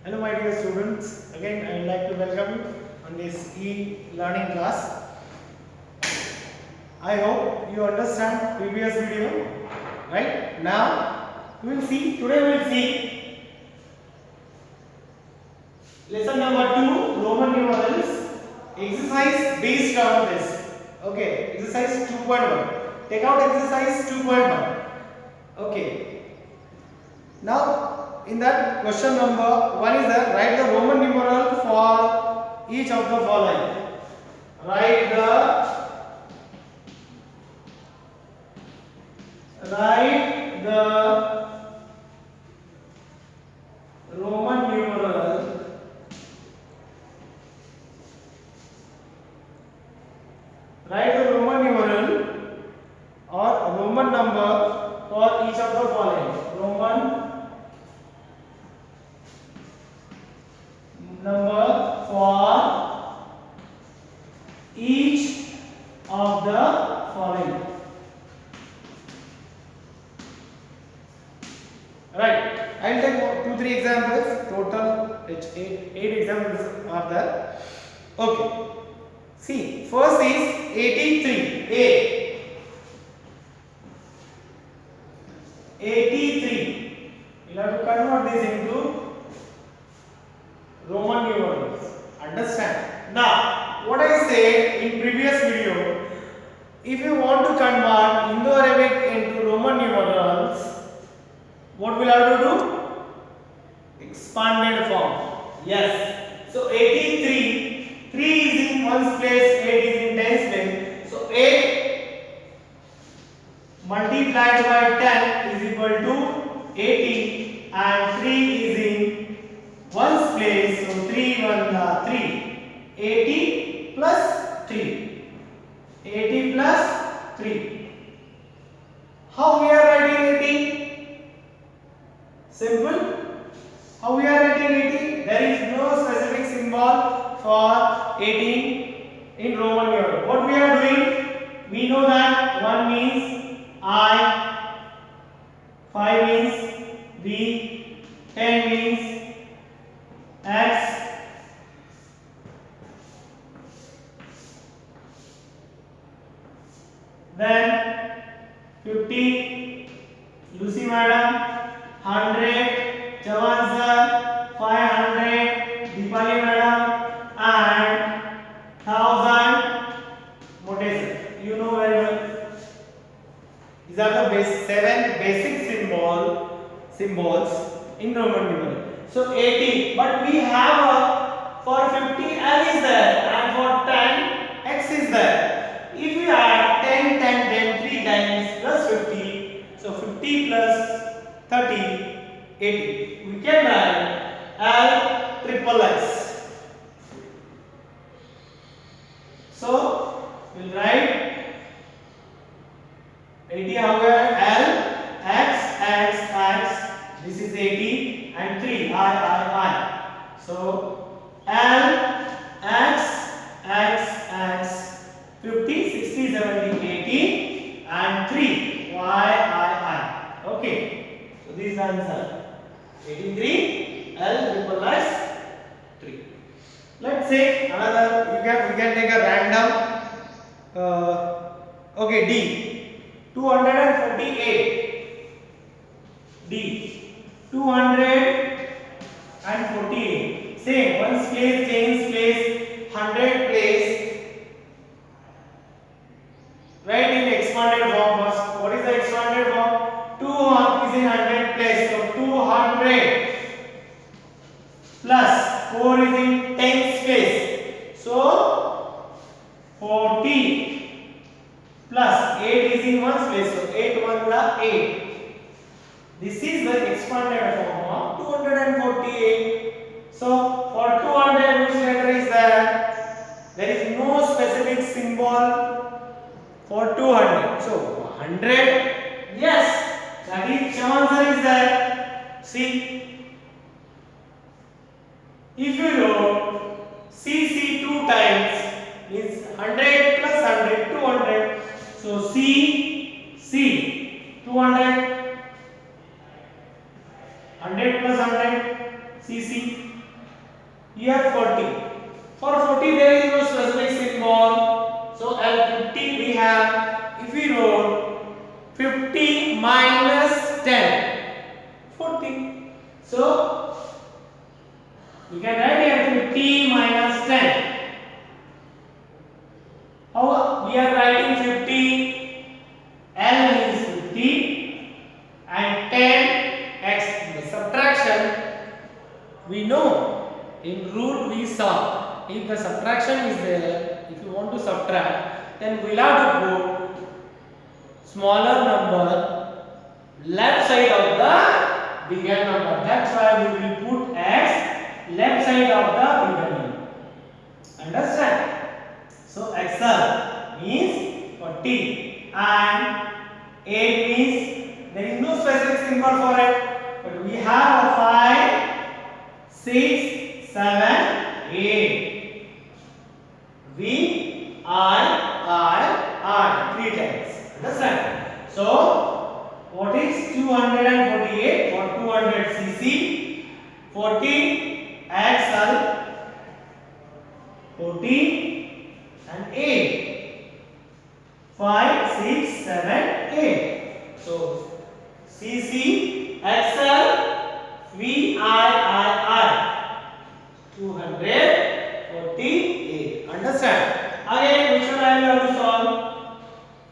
Hello my dear students, again I would like to welcome you on this e-learning class. I hope you understand previous video, right? Now today we will see lesson number 2, Roman numerals, exercise based on this. Okay, exercise 2.1. Take out exercise 2.1. Okay. Now, in that question number 1 is that write the Roman numeral for each of the following. Write the Roman numeral or Roman number for each of the following. Roman number for each of the following. Right. I'll take 2-3 examples. Total eight examples are there. Okay. See, first is 83. A. 83. We'll have to convert this into Roman numerals. Understand? Now, what I said in previous video, if you want to convert Indo-Arabic into Roman numerals, what will have to do? Expanded form. Yes. So 83, 3 is in ones place, 8 is in tens place. So 8 multiplied by 10 is equal to 80, and 3 is in ones place. So 3 1 3. 80 plus 3. 80 plus 3. How we are writing 80? Simple. How we are writing 80? There is no specific symbol for 18 in Roman numeral. What we are doing? We know that 1 means I, 5 means V, 10 means X, then 50, Lucy madam, 100, Chavan sir, 500, Deepali madam, and 1000, Mote sir. You know very well. These are the 7 basic symbols in Roman numeral. So 80, but we have for 50 L is there, and for 10 X is there. If we add 10, 10, 10 3 times plus 50, so 50 plus 30, 80. We can write L triple X. So we'll write 80 how we are L X X X. This is 80 and 3 I. So L X X X 50 60 70 80 and 3 Y. Okay. So this is the answer. 83 L triple S 3. Let's say another. We can take a random. Okay, D 248. D 248. Same ones place, tens place, 100 place. Write in expanded form first. What is the expanded form? 2 is in 100 place. So 200 plus 4 is in tens place. So 40 plus 8 is in ones place. So 8 1 8. This is the expanded form of 248. So for 200, which letter is there? There is no specific symbol for 200. So 100, yes, that is answer is there. See, if you wrote CC 2 times means 100 plus 100 200. So C 200. 100 plus 100 CC. Here 40. For 40 there is no specific symbol. So L50 we have, if we wrote 50 minus 10, 40. So we can write here 50 minus 10. How we are writing 50? L is 50 and 10 x. Subtraction we know. In root we saw, if the subtraction is there, if you want to subtract, then we'll have to put smaller number left side of the bigger number. That's why we will put x left side of the bigger number. Understand? So XL means 40 and 8 means there is no specific symbol for it, but we have a 5, 6, 7, 8. V, I, 3 times. Understand? So, what is 248? For 200 cc, 40 XL, 40 and 8. 5, 6, 7, 8. So, cc, XL, VII. 248. Understand? Again, which one I will have to solve?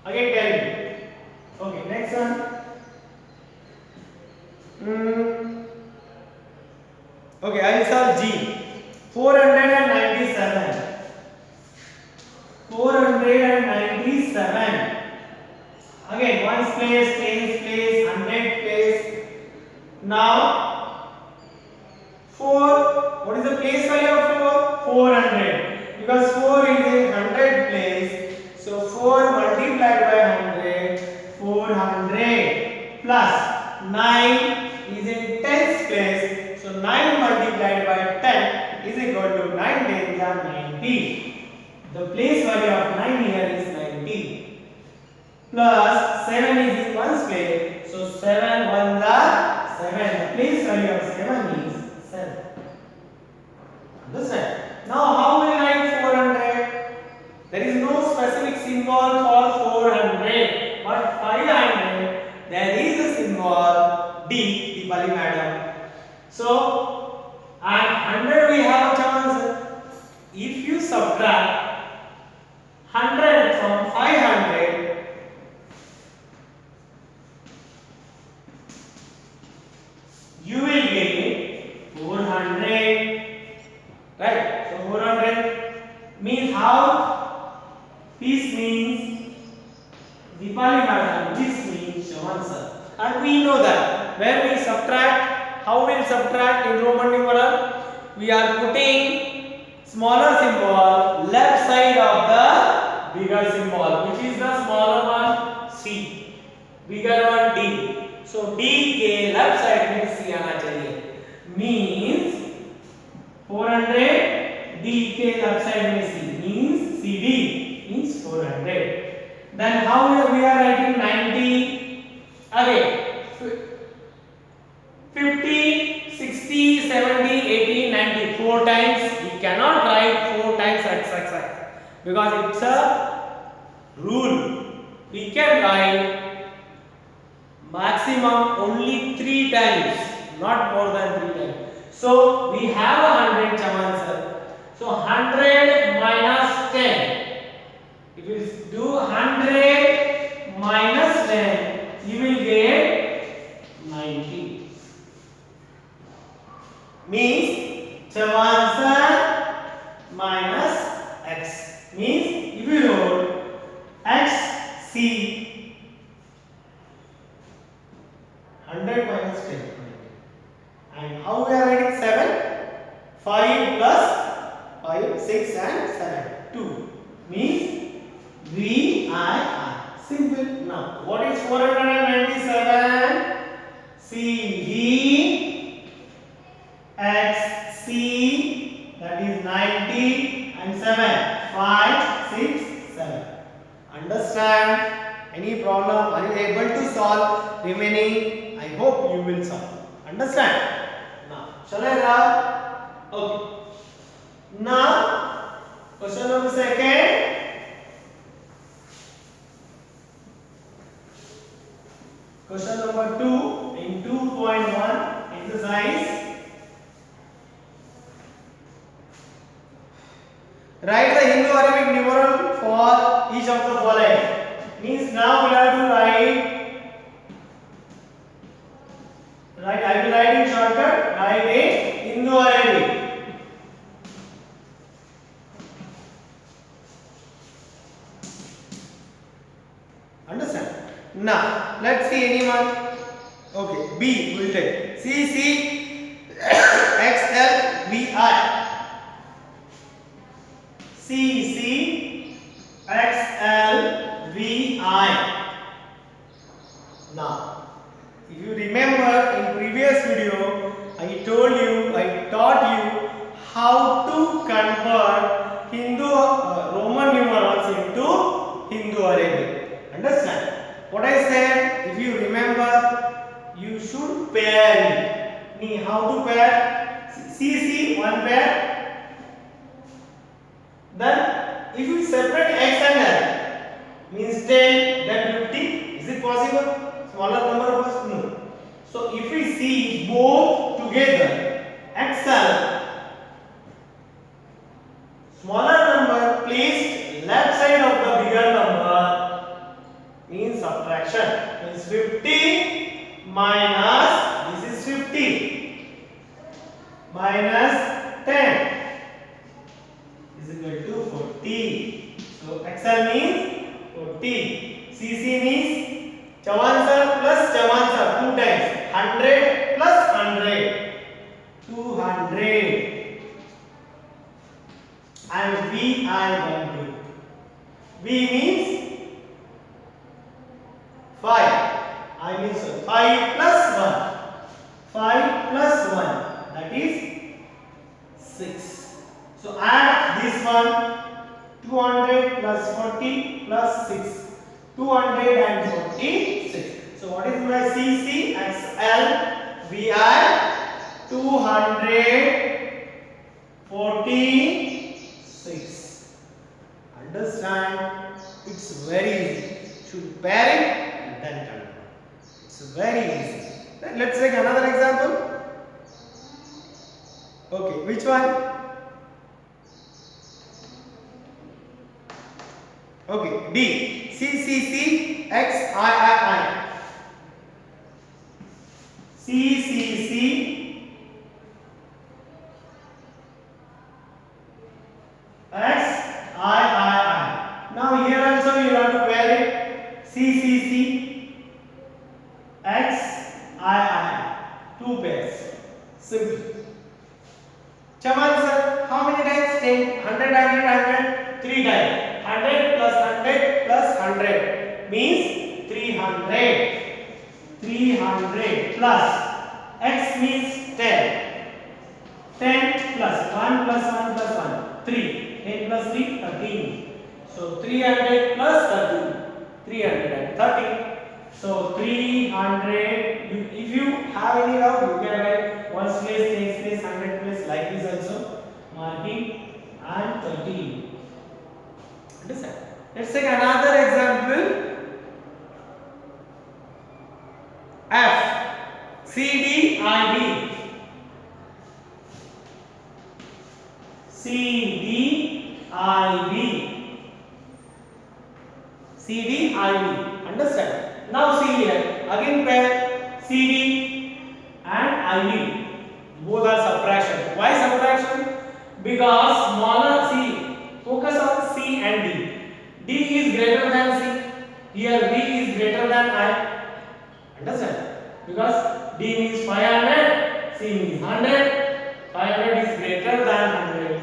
Again, tell me. Okay, next one. Okay, I will solve G. 497. 497. Again, ones place, tens place, 100 place. Now 4, what is the place value of 4? 400. Because 4 is in 100 place. So 4 multiplied by 100, 400 plus 9 is in tens place. So 9 multiplied by 10 is equal to 9 tens are 90. The place value of 9 here is 90. Plus 7 is in ones place. So 7 ones are 7. The place value of 7 is 7. Understand? Now how will we write 400? There is no specific symbol for 400, but 500 there is a symbol D, Deepali madam. So and 100 we have a chance. If you subtract 100 from 500, you will get 400. Right? So 400 means how? This means Deepali madam. This means Shaman sir. And we know that when we subtract, how we will subtract in Roman numeral? We are putting smaller symbol left side of the bigger symbol. Which is the smaller one? C. Bigger one D. So D के left side में C आना चाहिए. Means 400 D के left side में C means CD means 400. Then how we are writing 90? Again 50, 60, 70, 80, 90 4 times. We cannot write 4 times x because it's a rule. We can write maximum only 3 times, not more than 3 times. So we have 100 Chaman sir. So 100 minus 10. If you do 100 minus 10, you will get 90. Means Chaman sir minus x. Means if you wrote x c 100 minus 10. And how we are writing 7? 5 plus 5, 6 and 7. 2 means VII. Simple. Now, what is 497? CD XC, that is 90 and 7. 5, 6, 7. Understand? Any problem? Are you able to solve remaining? I hope you will solve. Understand? Now, चलेगा? Okay. Now, question number second. Question number 2 in 2.1 exercise. Write the Hindu-Arabic numeral for each of the following. Means now we have to write. I will write in shortcut. Write a Hindu-Arabic. Understand? Now let's see anyone. Okay, B will take C C X L V I. C C X L V I. Now, if you remember in previous video, I taught you how to convert Roman numerals into Hindu-Arabic. Understand? What I said, if you remember, you should pair it. How to pair? CC, one pair. Then, if you separate X and L, means 10, then 50. Is it possible? Smaller number of us? No. So, if we see both together, XL, smaller number placed left side of the bigger number, means subtraction. Means 50 minus, this is 50, minus 10 is equal to 40. So XL means 40. CC means Chavan plus Chavan 2 times. 100 plus 100. 200. And VI 1 2. V means 5. I means 5 plus 1. 5 plus 1. That is 6. So add this one. 200 plus 40 plus 6. 246. So what is my CC? XL VI 246. Understand? It's very easy. Should pair it and then convert. It's very easy. Then let's take another example. Okay, which one? Okay, D. CCC XIII. CCC XIII. Now here also you have to pair it. CCC XIII. 2 pairs. Simple. Chaman sir, how many times? 10. 100, 100, 3 times. 100 plus 100 plus 100 means 300. 300 plus X means 10. 10 plus 1 plus 1 plus 1. 3. 10 plus 3, 13. So 300 plus 13. 330. So 300. If you have any doubt, you can write 1's place, 10's place, 100 place like this also. Marking and 13. Understand? Let's take another example. F CDIB. CDIB. CDIB. Understand? Now see here. Again pair CD and IB. Both are subtraction. Why subtraction? Because smaller C. Focus on C and D. D is greater than C. Here B is greater than I. Understand? Because D means 500, C means 100. 500 is greater than 100.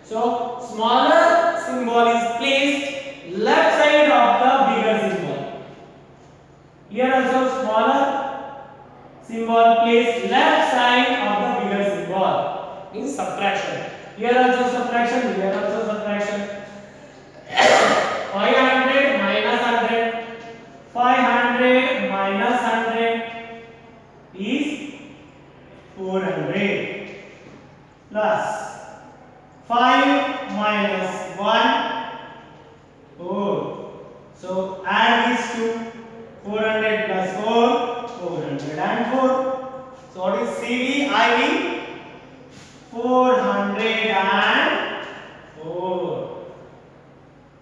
So smaller symbol is placed left side of the bigger symbol. Here also smaller symbol placed left side of the bigger symbol. Means subtraction. Here also subtraction. Here also subtraction. 500 minus 100. 500 minus 100 is 400. plus 5 minus 1 4. So add these two. 400 plus 4 404. So what is CV? IV 404.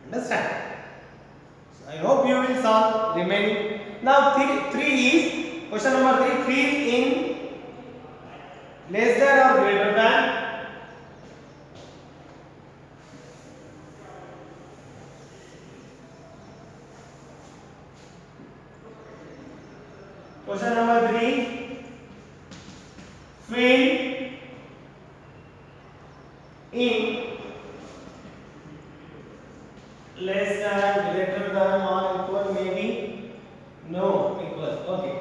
Understand? So I hope you will solve remaining. Now 3 is question number 3. Fill in less than or greater than. Question number 3. Fill in less than, greater than, or equal, maybe no equal. Okay.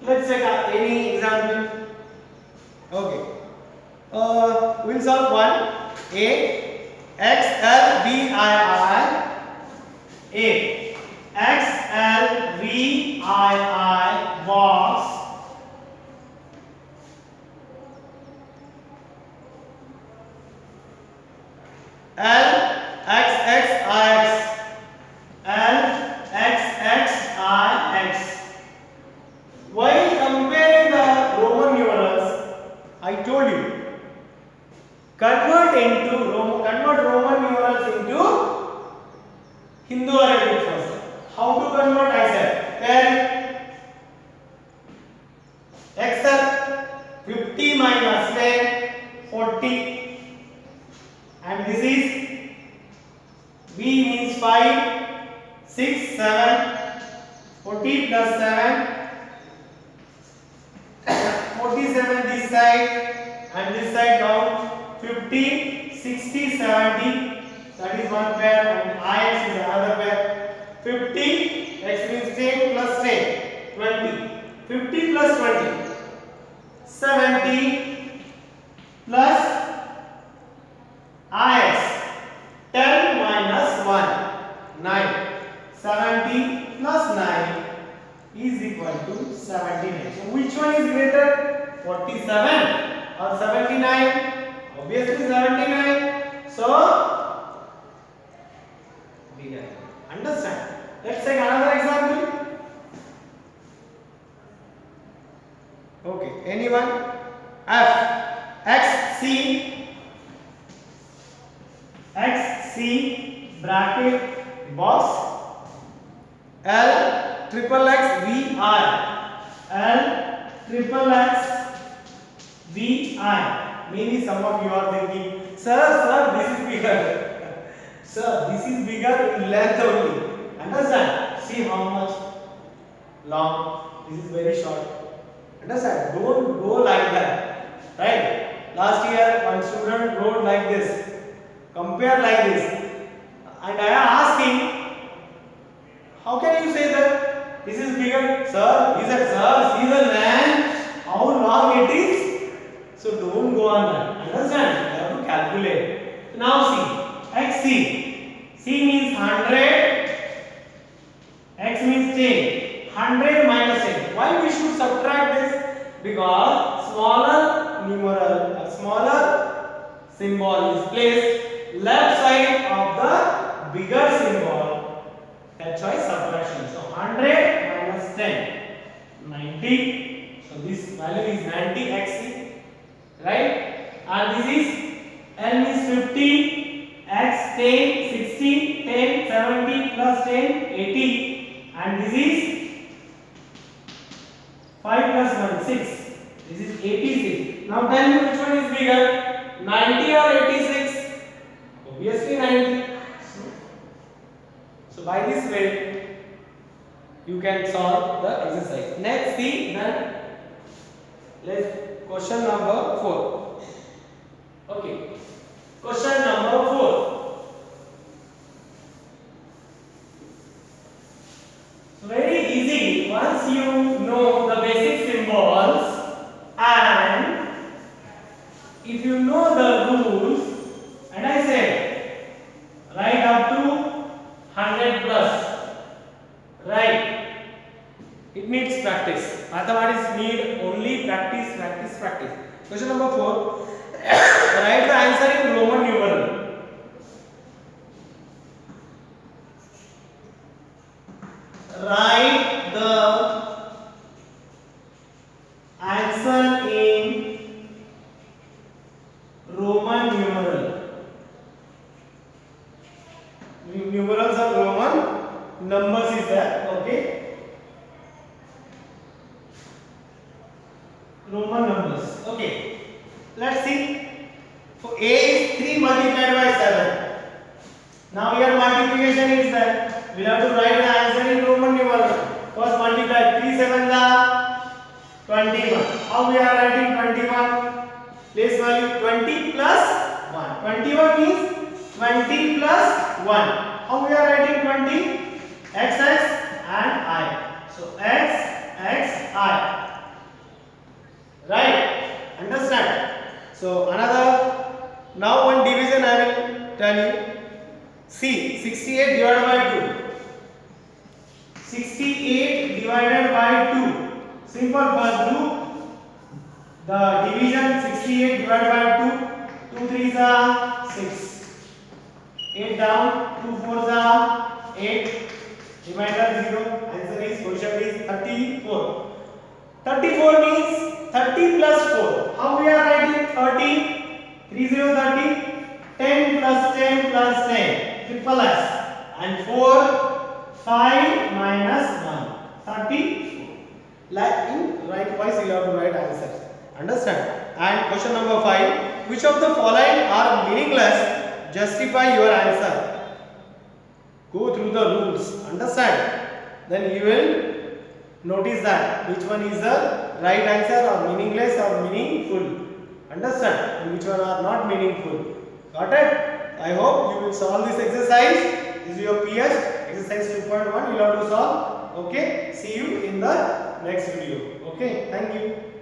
Let's take any example. Okay. We'll solve one. A X L V I I. A X L V I I box L X X I X L X X I X. While comparing the Roman numerals, I told you convert Roman numerals into Hindu Arabic first. How to convert? I said 10 XL 50 minus 10 40, and this is V means 5 6 7 40 plus 7 47 this side and this side count 50 60 70, that is one pair, and IX is another pair. 50 X means 10 plus 10 20, 50 plus 20 70 plus IX 10 minus 1 9, 70 plus 9 is equal to 79. So which one is greater, 47 or 79? Obviously 79. So bigger. Understand? Let's take another example. Okay, anyone? F XC bracket box L triple X VI L triple X VI. Maybe some of you are thinking, sir, this is bigger. Sir, this is bigger in length only. Understand? See how much long. This is very short. Understand? Don't go like that. Right? Last year, one student wrote like this. Compare like this. And I asked him, how can you say that this is bigger? Sir, he said, sir, see the length, how long it is. So don't go on that. Understand? You have to calculate. Now see, XC. C means 100. X means 10. 100 minus 10. Why we should subtract this? Because smaller numeral, a smaller symbol is placed left side of the bigger symbol. That's why subtraction. So 100 minus 10, 90. So this value is 90 XC, right? And this is L means 50, X 10, 60, 10, 70 plus 10, 80, and this is 5 plus 1, 6. This is 86. Now tell me which one is bigger, 90 or 86? Obviously 90. So by this way you can solve the exercise. Next, see then let's question number 4. Okay, question number 4. So very easy. Once you know the basic symbols and if you know the rules, and I said write up to 100 plus, right? It needs practice. Mathematics need only practice. Question number 4. Roman numeral. Numerals of Roman numbers is there. Okay. Roman numbers. Okay. Let's see. So A is 3 multiplied by 7. Now here multiplication is there. We'll have to write the answer in Roman numeral. First multiply 3 7 21. How we are writing 21? Place value 20 plus 1. 21 means 20 plus 1. How we are writing 20? X and I. So X I. Right? Understand? So another. Now one division I will tell you. See, 68 divided by 2. 68 divided by 2. Simple, first do the division. 68 divided by 2. 2 3s are 6. 8 down. 2 4s are 8. Remainder 0. Answer is, question is 34. 34 means 30 plus 4. How we are writing 30? 30 30. 10 plus 10 plus 10. Triple S. And 4 5 minus 1. 34. Like in right voice you have to write answers. Understand? And question number 5. Which of the following are meaningless? Justify your answer. Go through the rules. Understand? Then you will notice that which one is the right answer or meaningless or meaningful. Understand? And which one are not meaningful. Got it? I hope you will solve this exercise. This is your PS exercise 2.1. You have to solve. Okay. See you in the next video. Okay. Thank you.